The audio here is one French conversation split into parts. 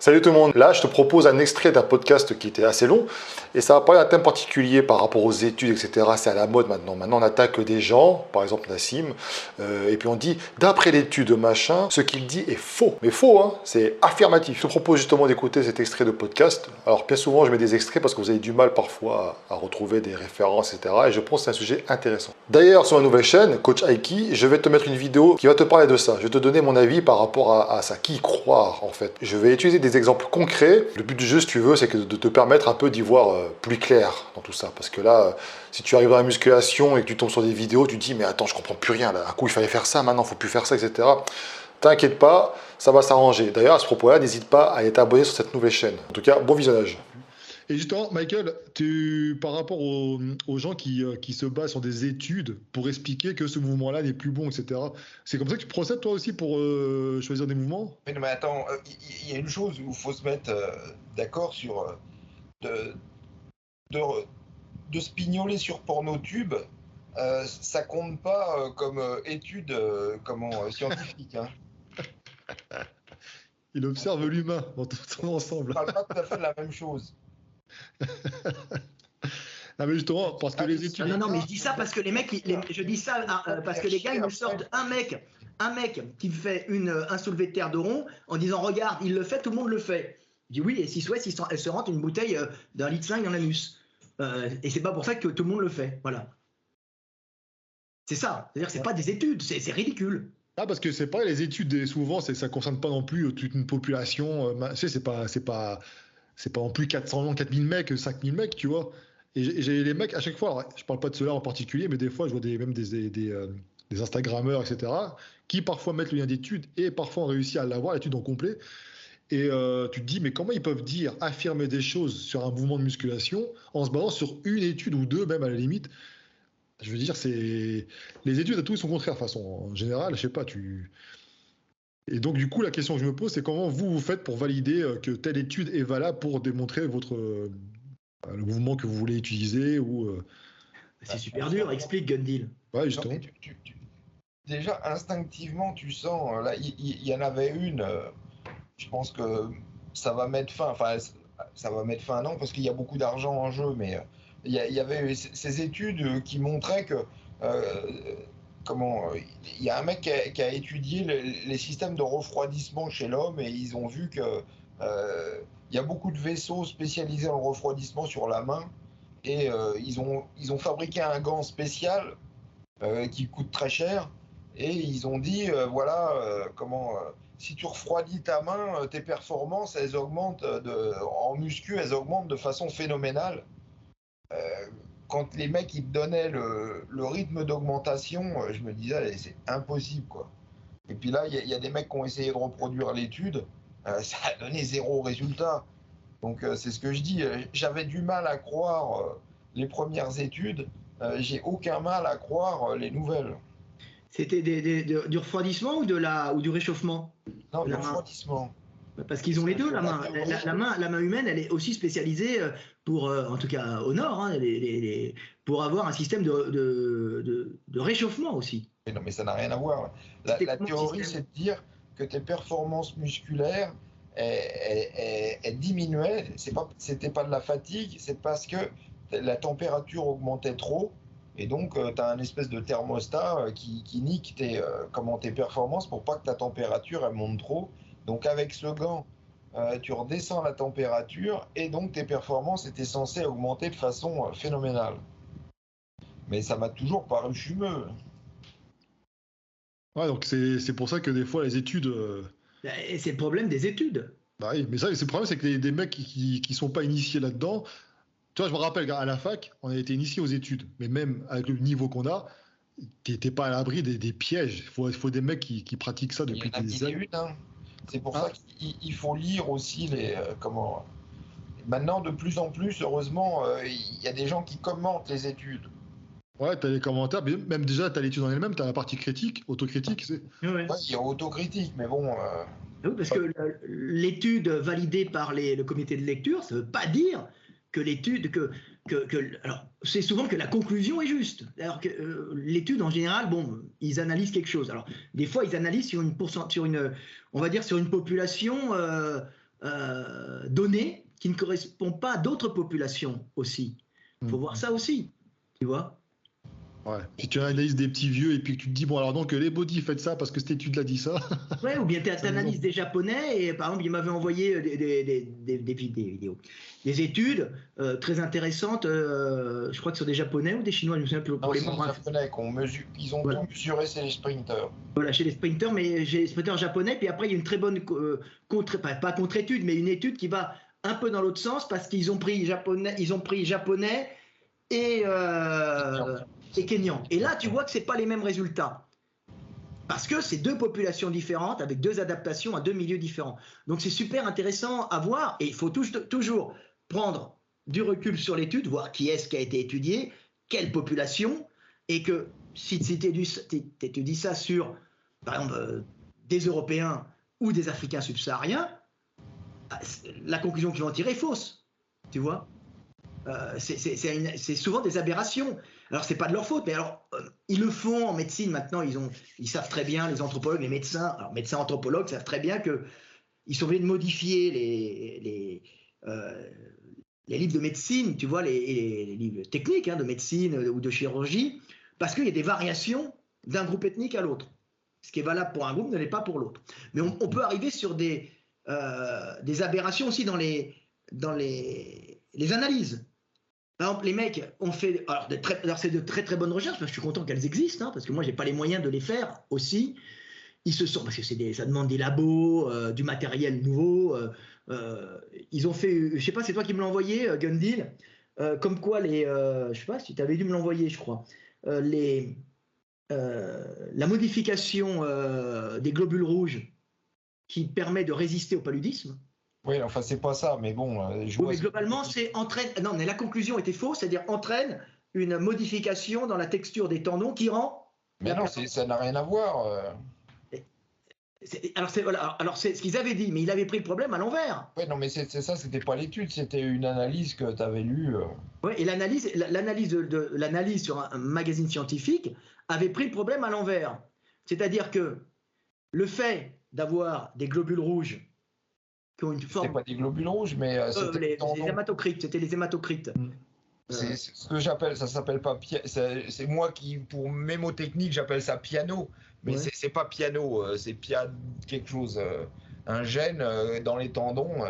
Salut tout le monde, là je te propose un extrait d'un podcast qui était assez long et ça va parler d'un thème particulier par rapport aux études, etc. C'est à la mode maintenant. Maintenant on attaque des gens, par exemple Nassim, et puis on dit d'après l'étude machin, ce qu'il dit est faux. Mais faux, hein, c'est affirmatif. Je te propose justement d'écouter cet extrait de podcast. Alors bien souvent je mets des extraits parce que vous avez du mal parfois à retrouver des références, etc. Et je pense que c'est un sujet intéressant. D'ailleurs sur ma nouvelle chaîne, Coach Aiki, je vais te mettre une vidéo qui va te parler de ça. Je vais te donner mon avis par rapport à ça. Qui croire en fait. Je vais utiliser des exemples concrets. Le but du jeu, si tu veux, c'est de te permettre un peu d'y voir plus clair dans tout ça. Parce que là, si tu arrives dans la musculation et que tu tombes sur des vidéos, tu te dis, mais attends, je comprends plus rien. Là. Un coup, il fallait faire ça, maintenant, il ne faut plus faire ça, etc. T'inquiète pas, ça va s'arranger. D'ailleurs, à ce propos-là, n'hésite pas à être abonné sur cette nouvelle chaîne. En tout cas, bon visionnage. Et justement, Michael, par rapport aux gens qui se basent sur des études pour expliquer que ce mouvement-là n'est plus bon, etc., c'est comme ça que tu procèdes toi aussi pour choisir des mouvements? Mais non, mais attends, il y a une chose où il faut se mettre d'accord sur de, de, de se pignoler sur Pornotube, ça compte pas comme étude scientifique. Hein. Il observe l'humain dans tout son ensemble. On parle pas tout à fait de la même chose. Ah mais justement, parce que les études... Non, mais je dis ça parce que les mecs, je dis ça parce que les gars, ils nous sortent un mec qui fait un soulevé de terre de rond en disant, regarde, il le fait, tout le monde le fait. Je dis oui, et si souhaite, elle se rentre une bouteille d'un litre 5 dans l'anus. Et c'est pas pour ça que tout le monde le fait, voilà. C'est ça, c'est-à-dire que c'est pas des études, c'est ridicule. Ah parce que c'est pas les études, souvent, ça concerne pas non plus toute une population, tu sais, c'est pas non plus 400, 4000 mecs, 5000 mecs, tu vois. Et j'ai les mecs, à chaque fois, alors, je parle pas de ceux-là en particulier, mais des fois, je vois même des Instagrammeurs, etc., qui parfois mettent le lien d'études et parfois ont réussi à l'avoir, l'étude en complet. Et tu te dis, mais comment ils peuvent affirmer des choses sur un mouvement de musculation en se basant sur une étude ou deux, même à la limite? Je veux dire, les études à tous sont contraires, de toute façon. En général, je sais pas, Et donc, du coup, la question que je me pose, c'est comment vous faites pour valider que telle étude est valable pour démontrer le mouvement que vous voulez utiliser ou. C'est super dur, explique Gundil. Ouais, justement. Déjà, instinctivement, tu sens, là, il y en avait une, je pense que ça va mettre fin, ça va mettre fin, non, parce qu'il y a beaucoup d'argent en jeu, mais il y avait ces études qui montraient que il y a un mec qui a étudié les systèmes de refroidissement chez l'homme et ils ont vu que il y a beaucoup de vaisseaux spécialisés en refroidissement sur la main et ils ont fabriqué un gant spécial qui coûte très cher et ils ont dit si tu refroidis ta main, tes performances elles augmentent en muscu, elles augmentent de façon phénoménale. Quand les mecs ils te donnaient le rythme d'augmentation, je me disais allez, c'est impossible quoi. Et puis là il y a des mecs qui ont essayé de reproduire l'étude, ça a donné zéro résultat. Donc c'est ce que je dis, j'avais du mal à croire les premières études, j'ai aucun mal à croire les nouvelles. C'était du refroidissement ou du réchauffement? Non, du refroidissement. Parce qu'ils ont les deux, la main. La main humaine, elle est aussi spécialisée pour, en tout cas au nord, hein, pour avoir un système de réchauffement aussi. Mais non, mais ça n'a rien à voir. La théorie, c'est de dire que tes performances musculaires elles diminuaient. C'était pas de la fatigue, c'est parce que la température augmentait trop. Et donc, tu as un espèce de thermostat qui nique tes performances pour pas que ta température elle monte trop. Donc, avec ce gant, tu redescends la température et donc tes performances étaient censées augmenter de façon phénoménale. Mais ça m'a toujours paru fumeux. Ouais, donc c'est pour ça que des fois les études. Et c'est le problème des études. Bah oui, mais ça, le problème, c'est que des mecs qui sont pas initiés là-dedans. Tu vois, je me rappelle à la fac, on a été initiés aux études, mais même avec le niveau qu'on a, t'es pas à l'abri des pièges. Il faut des mecs qui pratiquent ça depuis des années. C'est pour ça qu'il faut lire aussi Maintenant, de plus en plus, heureusement, il y a des gens qui commentent les études. Ouais, t'as les commentaires, mais même déjà, t'as l'étude en elle-même, t'as la partie critique, autocritique. Ouais, il y a autocritique, mais bon. Oui, parce que l'étude validée par le comité de lecture, ça ne veut pas dire que l'étude, alors c'est souvent que la conclusion est juste. Alors que l'étude en général, bon, ils analysent quelque chose. Alors des fois, ils analysent sur une on va dire sur une population données qui ne correspondent pas à d'autres populations aussi. Il faut voir ça aussi, tu vois. Ouais. Puis tu analyses des petits vieux et puis tu te dis, bon, alors donc les body faites ça parce que cette étude l'a dit ça. Ouais, ou bien tu analyses des Japonais et par exemple, ils m'avaient envoyé des vidéos, des études très intéressantes, je crois que sur des Japonais ou des Chinois, je me souviens plus. Non, c'est les Japonais ils ont tout mesuré, c'est les sprinters. Voilà, chez les sprinters, mais chez les sprinters japonais, puis après il y a une très bonne pas contre-étude, mais une étude qui va un peu dans l'autre sens parce qu'ils ont pris japonais et Kenyan. Et là, tu vois que c'est pas les mêmes résultats. Parce que c'est deux populations différentes avec deux adaptations à deux milieux différents. Donc c'est super intéressant à voir et il faut toujours prendre du recul sur l'étude, voir qui est-ce qui a été étudié, quelle population, et que si tu étudies ça sur, par exemple, des Européens ou des Africains subsahariens, la conclusion qu'ils vont tirer est fausse. Tu vois, c'est souvent des aberrations. Alors, c'est pas de leur faute, mais alors, ils le font en médecine maintenant. Ils savent très bien, les anthropologues, les médecins, alors médecins anthropologues savent très bien qu'ils sont obligés de modifier les livres de médecine, tu vois, les livres techniques de médecine ou de chirurgie, parce qu'il y a des variations d'un groupe ethnique à l'autre. Ce qui est valable pour un groupe ne l'est pas pour l'autre. Mais on peut arriver sur des aberrations aussi dans les analyses. Par exemple, les mecs ont fait, alors c'est de très très bonnes recherches, parce que je suis content qu'elles existent, parce que moi j'ai pas les moyens de les faire aussi. Parce que ça demande des labos, du matériel nouveau. Ils ont fait, je sais pas, c'est toi qui me l'as envoyé, Gundil, comme quoi je sais pas si tu avais dû me l'envoyer, je crois, la modification des globules rouges qui permet de résister au paludisme. Oui, enfin, c'est pas ça, mais bon. Mais globalement, non, mais la conclusion était fausse, c'est-à-dire entraîne une modification dans la texture des tendons qui rend. Mais non, ça n'a rien à voir. Alors, c'est ce qu'ils avaient dit, mais il avait pris le problème à l'envers. Oui, non, mais c'est ça, c'était pas l'étude, c'était une analyse que tu avais lue. Oui, et l'analyse sur un magazine scientifique avait pris le problème à l'envers. C'est-à-dire que le fait d'avoir des globules rouges qui ont une forme. C'était pas des globules rouges, mais c'était les hématocrites, c'était les hématocrites. C'est ce que j'appelle, ça s'appelle pas c'est moi qui, pour mes mots techniques, j'appelle ça piano, mais c'est pas piano, c'est quelque chose, un gène dans les tendons.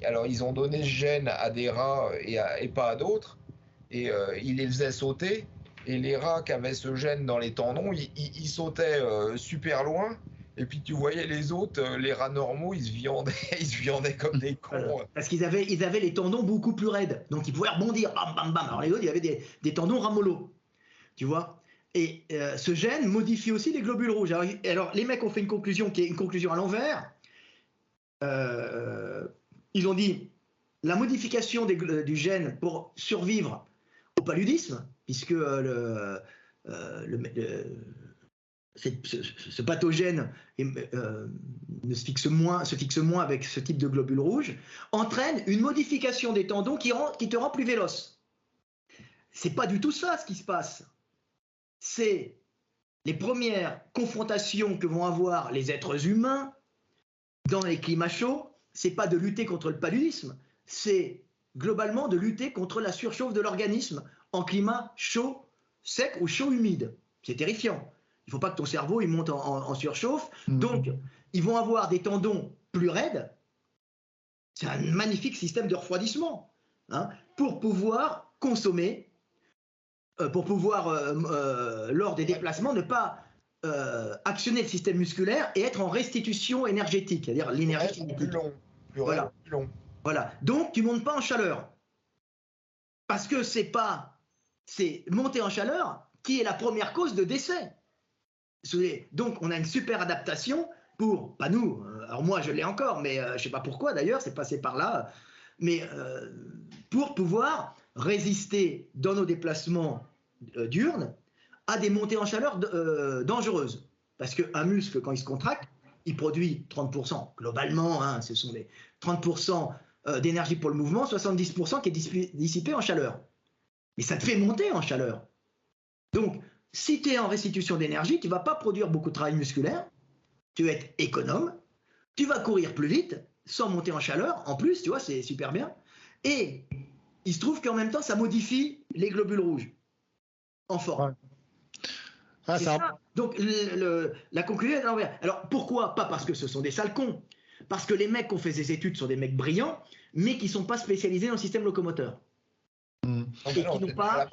Alors ils ont donné ce gène à des rats et pas à d'autres, et ils les faisaient sauter, et les rats qui avaient ce gène dans les tendons, ils sautaient super loin. Et puis tu voyais les autres, les rats normaux, ils se viandaient comme des cons. Voilà. Parce qu'ils avaient les tendons beaucoup plus raides, donc ils pouvaient rebondir, bam, bam, bam. Alors les autres, il y avait des tendons ramollos, tu vois. Et ce gène modifie aussi les globules rouges. Alors les mecs ont fait une conclusion qui est une conclusion à l'envers. Ils ont dit la modification du gène pour survivre au paludisme, puisque ce pathogène se fixe moins avec ce type de globules rouges, entraîne une modification des tendons qui te rend plus véloce. C'est pas du tout ça ce qui se passe. C'est les premières confrontations que vont avoir les êtres humains dans les climats chauds. C'est pas de lutter contre le paludisme, c'est globalement de lutter contre la surchauffe de l'organisme en climat chaud, sec ou chaud humide. C'est terrifiant. Il ne faut pas que ton cerveau il monte en surchauffe. Donc, ils vont avoir des tendons plus raides. C'est un magnifique système de refroidissement pour pouvoir consommer, pour pouvoir, lors des déplacements, ne pas actionner le système musculaire et être en restitution énergétique, c'est-à-dire l'énergie cinétique. Plus long. Voilà. Donc, tu ne montes pas en chaleur. Parce que c'est monter en chaleur qui est la première cause de décès. Donc, on a une super adaptation pour, pas nous, alors moi je l'ai encore, mais je ne sais pas pourquoi d'ailleurs, c'est passé par là, mais pour pouvoir résister dans nos déplacements diurnes à des montées en chaleur dangereuses. Parce qu'un muscle, quand il se contracte, il produit 30%, globalement, ce sont les 30% d'énergie pour le mouvement, 70% qui est dissipé en chaleur. Mais ça te fait monter en chaleur. Donc, si tu es en restitution d'énergie, tu ne vas pas produire beaucoup de travail musculaire, tu vas être économe, tu vas courir plus vite sans monter en chaleur, en plus, tu vois, c'est super bien. Et il se trouve qu'en même temps, ça modifie les globules rouges en forme. Ouais. Ah, C'est ça. Donc la conclusion est à l'envers. Alors pourquoi? Pas parce que ce sont des sales cons. Parce que les mecs qui ont fait ces études sont des mecs brillants, mais qui ne sont pas spécialisés dans le système locomoteur. Et qui n'ont pas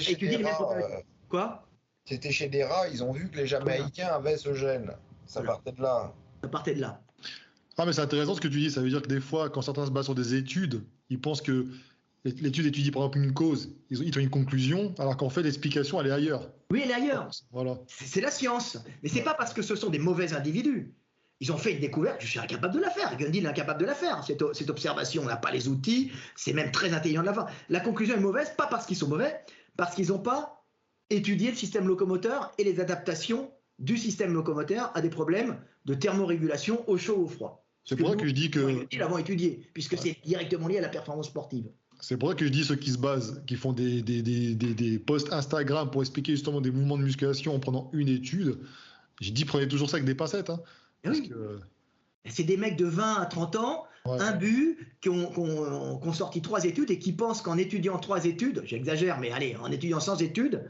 étudié les mêmes propriétés. Quoi? C'était chez des rats, ils ont vu que les Jamaïcains avaient ce gène. Ça partait de là. Ça partait de là. Ah, mais c'est intéressant ce que tu dis. Ça veut dire que des fois, quand certains se basent sur des études, ils pensent que l'étude étudie par exemple une cause, ils ont une conclusion, alors qu'en fait l'explication elle est ailleurs. Oui, elle est ailleurs. Voilà. C'est la science. Mais c'est pas parce que ce sont des mauvais individus. Ils ont fait une découverte, je suis incapable de la faire. Gundil est incapable de la faire. Cette observation, on n'a pas les outils, c'est même très intelligent de la faire. La conclusion est mauvaise, pas parce qu'ils sont mauvais, parce qu'ils n'ont pas étudié le système locomoteur et les adaptations du système locomoteur à des problèmes de thermorégulation au chaud ou au froid. C'est pour ça que je dis que. Ils l'avons étudié, puisque c'est directement lié à la performance sportive. C'est pour ça que je dis ceux qui se basent, qui font des posts Instagram pour expliquer justement des mouvements de musculation en prenant une étude, je dis prenez toujours ça avec des pincettes. Hein, oui. C'est des mecs de 20 à 30 ans, imbus, qui ont sorti 3 études et qui pensent qu'en étudiant 3 études, j'exagère, mais allez, en étudiant 100 études,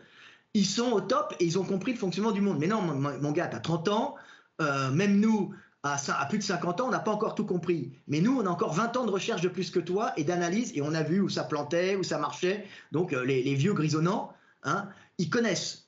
ils sont au top et ils ont compris le fonctionnement du monde. Mais non, mon gars, t'as 30 ans, même nous, à plus de 50 ans, on n'a pas encore tout compris. Mais nous, on a encore 20 ans de recherche de plus que toi et d'analyse, et on a vu où ça plantait, où ça marchait. Donc les vieux grisonnants, hein, ils connaissent.